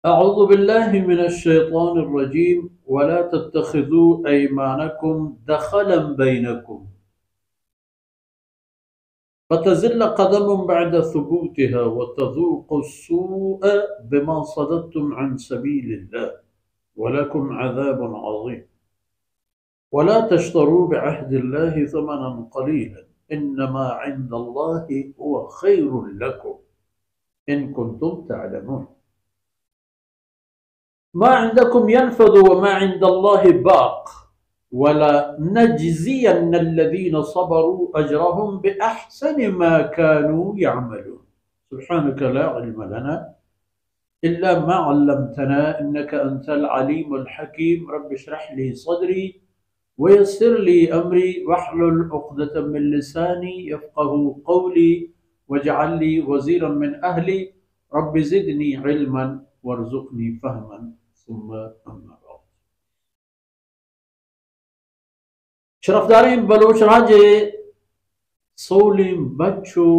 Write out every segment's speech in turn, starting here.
أعوذ بالله من الشيطان الرجيم ولا تتخذوا أيمانكم دخلا بينكم فتزل قدم بعد ثبوتها وتذوقوا السوء بما صددتم عن سبيل الله ولكم عذاب عظيم. ولا تشتروا بعهد الله ثمنا قليلا إنما عند الله هو خير لكم إن كنتم تعلمون. ما عندكم ينفد وما عند الله باق ولا نجزين الذين صبروا أجرهم بأحسن ما كانوا يعملون. سبحانك لا علم لنا إلا ما علمتنا إنك أنت العليم الحكيم. رب اشرح لي صدري ويسر لي أمري واحلل عقدة من لساني يفقه قولي واجعل لي وزيرا من أهلي رب زدني علما وارزقني فهما ثم أما بعد. शरफदारें बलोच राजे सोलिम बच्चो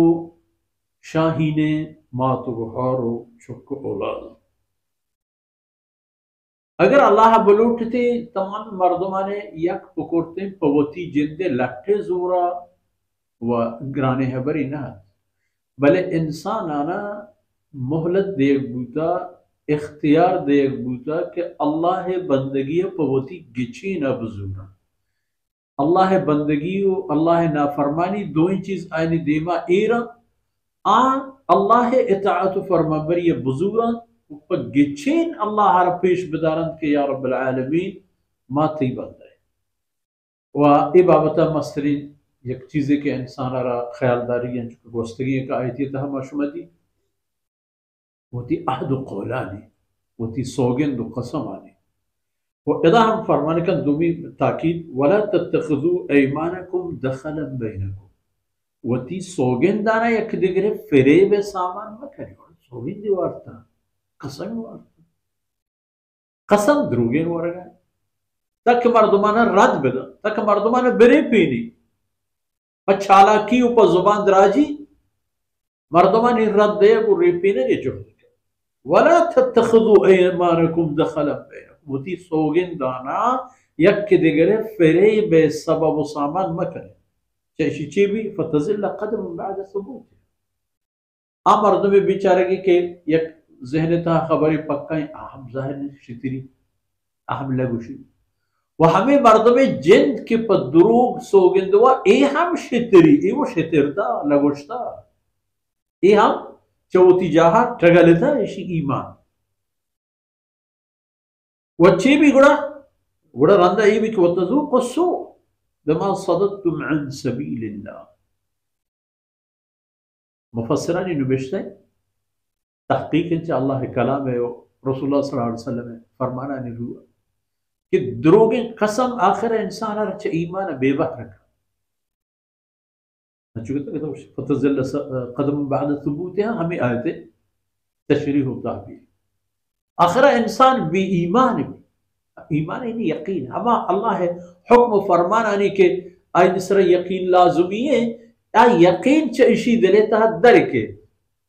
शाहीने मातु बहारो चुक औलाद अगर अल्लाह बलूटते तमाम मर्दमाने यक पुकुरते पवती जिंदे लट्ठे जोरा व ग्राने हबरी न भले इंसान आना मोहलत देख बूता इख्तियार देख बूता कि अल्लाह बंदगी पवती गिची न बजूरा अल्लाह बंदगी अल्लाह नाफरमानी दो ही चीज आयनी देमा एरा आ अल्लाह इताअत फरमाबरी बुजुरा ऊपर गिचेन अल्लाह हर पेश बदारन के या रब्बल आलमीन माती बंद है व इबाबता मस्तरीन एक चीज़ के इंसान रा ख्यालदारी गोस्तगी का आयती तह मशमदी होती अहद कौलानी होती सौगंद कसम आनी वइदा हम फरमाने का दुमी ताकीद वला तत्तखिज़ू ऐमानकुम दखलन बैनकुम वती सौगंदाना एक दिगरे फरेब सामान में करियो सौगंदी वार्ता कसम वार्ता कसम द्रुगेन वरगा तक मर्दमाना रद बदा तक मर्दमाना बरे पीनी पछाला की ऊपर जुबान दराजी मर्दमानी रद दे को रेपीने के जो वला तत्तखिज़ू ऐमानकुम दखलन बैनकुम वती सौगंदाना यक दिगरे फरेब सबब सामान मकरे चेशी भी फतजिल कदम बाद सबूत आ मर्द में बेचारे के यक जहन था खबरी पक्का अहम जाहिर शितरी अहम लगुशी व हमें मर्द में जिंद के पदरूग सौगंदवा ए हम शितरी ए वो शितरता लगुशता ए हम चौथी जहा टगलता इसी ईमान वच्ची भी गुड़ा गुड़ा रंदा ये भी कि वतज़ूक़ु अस्सूअ बिमा सददतुम अन सबीलिल्लाह मुफस्सिरानी नुबिश्ते तहक़ीक़ इंशाअल्लाह कलाम है रसूलुल्लाह सल्लल्लाहु अलैहि वसल्लम फरमाना नहीं हुआ कि द्रोगे कसम आखिर इंसान रच ईमान बेबह रखा तो फतज़ल कदम बाद सुबूतिहा हमें आयते तशरीह होता भी आखिर इंसान बे ईमान भी ईमान यानी यकीन हमा अल्लाह है हुक्म फरमान आने के आइन सर यकीन लाजुमी है आ यकीन चैशी दिले तह दर के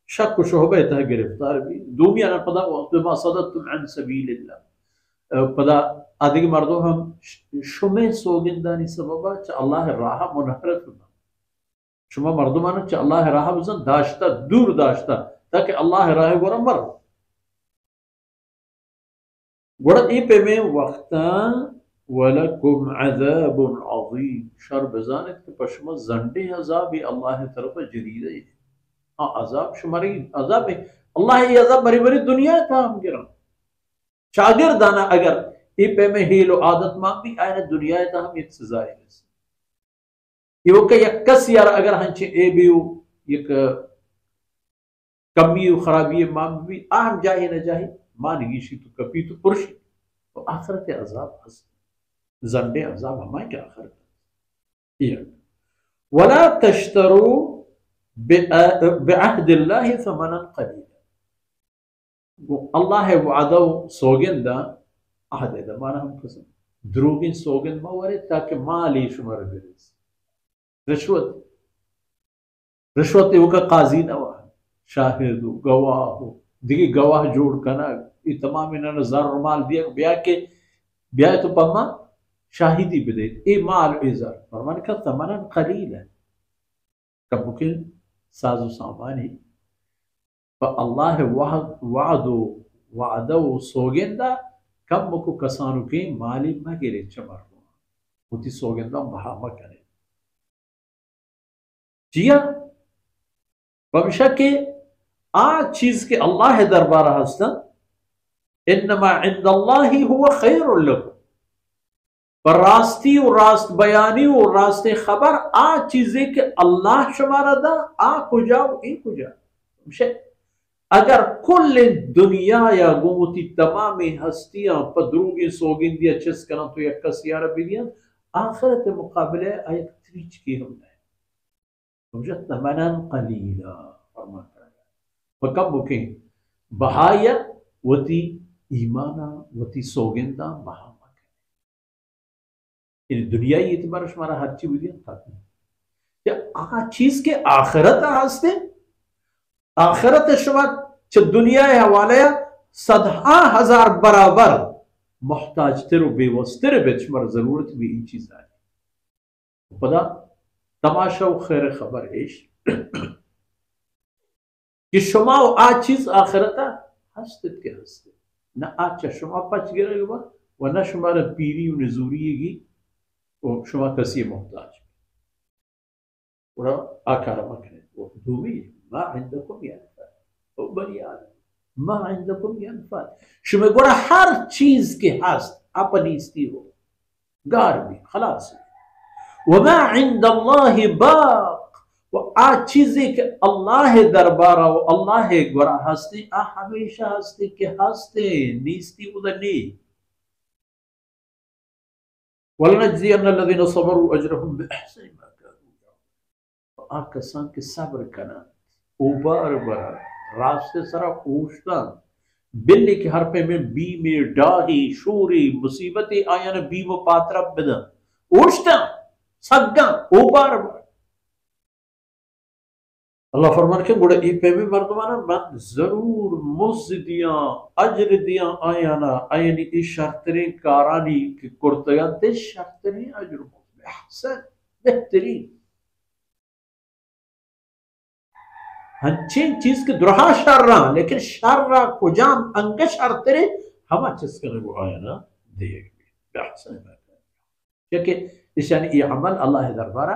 शक शोबे तह गिरफ्तार भी दुनिया ना पदा वमा सददतुम अन सबीलिल्लाह पदा आदि मर्दो हम शुमे सोगिंदानी सबबा च अल्लाह राह मुनहरत शुमा मर्दो माना च अल्लाह राह वजन दाश्ता दूर दाश्ता ताकि अल्लाह राह गोरा मर गुड़ा पे में वक्ता वलकुम अज़ाबुन अज़ीम शर बजानत के पश्म जंडे अज़ाब अल्लाह तरफ जदीद है हाँ अज़ाब शुमारी अज़ाब है अल्लाह ये अज़ाब बड़ी बड़ी दुनिया था हम गिरा शागिर दाना अगर ये पे में हेलो आदत मांग भी आए दुनिया था हम एक सजा है ये वो के यक्कस यार अगर हंचे ए भी एक कमी खराबी मांग भी आम जाए न जाए मानगी तो कपी तो पुरुष तो आखिरत अजाब हस जंडे अजाब हमारे क्या आखिरत वला तश्तरू बिअहदिल्लाहि समनन कलीला वो अल्लाह है वादा सौगंदा अहद है माना हम कसम द्रोगिन सौगंद मवरे ताकि माली शुमार बिरिस रिश्वत वो का काजी नवा शाहिद गवाह दिगी गवाह जोड़ कना ये तमाम इन्होंने ज़र माल दिया ब्याह तो पम्मा शाहिदी बदे ए माल ए ज़र फरमान का तमना कलील है कब के साजो सामान ही पर अल्लाह वादो सोगेंदा कम को कसानु के माली मगेरे चमर होती सोगेंदा बहामा करे जिया बमशा के आ चीज के अल्लाह दरबार हस्ता इन्नमा इंदल्लाहि हुवा खैरुल लकुम पर रास्ती और रास्त बयानी और रास्ते खबर आ चीजें के अल्लाह शुमारा दा आ कुजाओ ई कुजा अगर कुल दुनिया या गोमती तमाम हस्तियां पदरूगे सोगिंदिया चिस कना तो एक कसियारा बिलियन आखिरत मुकाबले आयत त्रिच की हमने वजत तमनन कलीला फरमाता है फकब बुके बहाया वती ईमाना वती सोगिंदा बहा दुनिया ही इतबार हमारा हर चीज बिलियन था आ चीज के आखिरत हस्ते आखिरत शुमा च दुनिया हवाले सदा हजार बराबर मोहताज तेरो बेवस तेरे बेचमर जरूरत भी इन चीज है पता तमाशा खैर खबर एश कि शुमा आ चीज आखिरत हस्ते के हस्ते न आ चशमा पच गिरे व न शुमार पीरी नजूरी शुमा कसी मोहताज आकार मकने वो दूमी मा इंदकुम यनफद बनी आदम मा इंदकुम यनफद शुमे गोरा हर चीज के हस्त अपनी स्ती हो गार भी खलास वमा इंदल्लाहि बाक वो आ चीजें के अल्लाह दरबारा वो अल्लाह गोरा हस्ते आ हमेशा हस्ते के हस्ते नीस्ती उदनी वलनजज़ियन्ना अल्लज़ीना सबरू अजरहुम बिअहसनि मा कानू आकसान के सब्र कना उबार बरा रास्ते सरा पूछता बिल्ली के हरपे में बी में डाही शूरी मुसीबतें आयन बी में पात्रा बिदा उछता सग्गा उबार बरा अल्लाह फरमान के गुड़े ई पे में मर्दमाना मन जरूर मुज़दियां अजर दियां आयाना आयनी ई शर्तरे कारानी की कुर्तया दे शर्तरे अजर अहसन बेहतरीन हंचिन चीज के दुरहा शर्रा लेकिन शर्रा कुजाम अंग शर्तरे हम चीज करे वो आयाना देगी अहसन क्योंकि इस यानी ये अमल अल्लाह दरबारा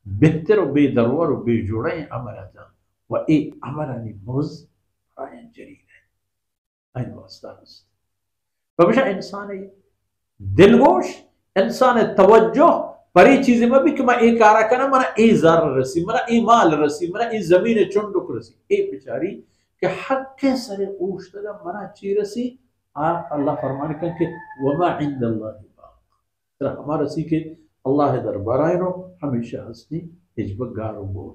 बेहतर और बेदरवर और बेजोड़ा अमल आता व ए अमरानी मुज आयन जरीर है आयन वास्ता हमेशा इंसान है दिलगोश इंसान है तवज्जो परी चीजें में भी कि मैं एक आरा करना मना ए जार रसी मना ए माल रसी मना ए जमीन चुंडुक रसी ए बेचारी के हक के सरे ऊश्तगा मना ची रसी आ अल्लाह फरमान कर के वमा इंदल्लाहि बाक हमारा सी के अल्लाह दरबार आयनो हमेशा हस्ती हिजब गारो बोल